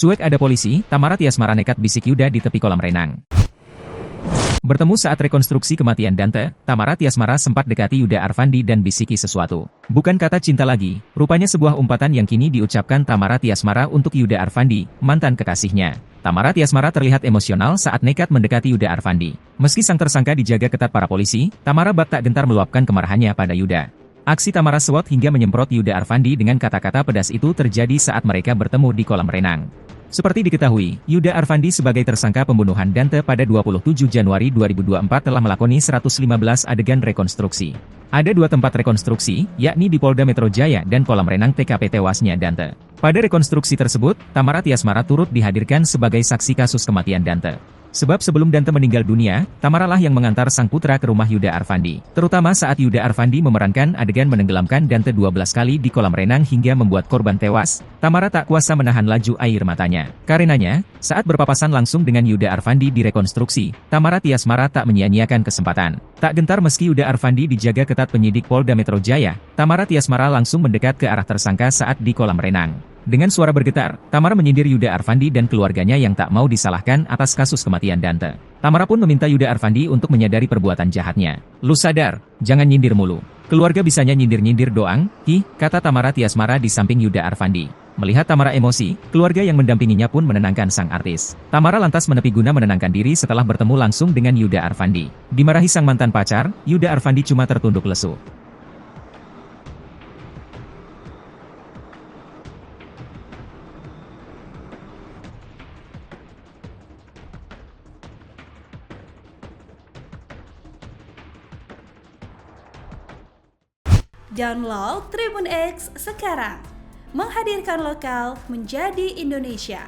Cuek ada polisi, Tamara Tiasmara nekat bisik Yuda di tepi kolam renang. Bertemu saat rekonstruksi kematian Dante, Tamara Tiasmara sempat dekati Yuda Arfandi dan bisiki sesuatu. Bukan kata cinta lagi, rupanya sebuah umpatan yang kini diucapkan Tamara Tiasmara untuk Yuda Arfandi, mantan kekasihnya. Tamara Tiasmara terlihat emosional saat nekat mendekati Yuda Arfandi. Meski sang tersangka dijaga ketat para polisi, Tamara bak tak gentar meluapkan kemarahannya pada Yuda. Aksi Tamara SWAT hingga menyemprot Yuda Arfandi dengan kata-kata pedas itu terjadi saat mereka bertemu di kolam renang. Seperti diketahui, Yuda Arfandi sebagai tersangka pembunuhan Dante pada 27 Januari 2024 telah melakoni 115 adegan rekonstruksi. Ada dua tempat rekonstruksi, yakni di Polda Metro Jaya dan kolam renang TKP tewasnya Dante. Pada rekonstruksi tersebut, Tamara Tiasmara turut dihadirkan sebagai saksi kasus kematian Dante. Sebab sebelum Dante meninggal dunia, Tamara lah yang mengantar sang putra ke rumah Yuda Arfandi. Terutama saat Yuda Arfandi memerankan adegan menenggelamkan Dante 12 kali di kolam renang hingga membuat korban tewas, Tamara tak kuasa menahan laju air matanya. Karenanya, saat berpapasan langsung dengan Yuda Arfandi di rekonstruksi, Tamara Tiasmara tak menyia-nyiakan kesempatan. Tak gentar meski Yuda Arfandi dijaga ketat penyidik Polda Metro Jaya, Tamara Tiasmara langsung mendekat ke arah tersangka saat di kolam renang. Dengan suara bergetar, Tamara menyindir Yuda Arfandi dan keluarganya yang tak mau disalahkan atas kasus kematian Dante. Tamara pun meminta Yuda Arfandi untuk menyadari perbuatan jahatnya. "Lu sadar, jangan nyindir mulu. Keluarga bisanya nyindir-nyindir doang," kata Tamara Tiasmara di samping Yuda Arfandi. Melihat Tamara emosi, keluarga yang mendampinginya pun menenangkan sang artis. Tamara lantas menepi guna menenangkan diri setelah bertemu langsung dengan Yuda Arfandi. Dimarahi sang mantan pacar, Yuda Arfandi cuma tertunduk lesu. Download Tribun X sekarang, menghadirkan lokal menjadi Indonesia.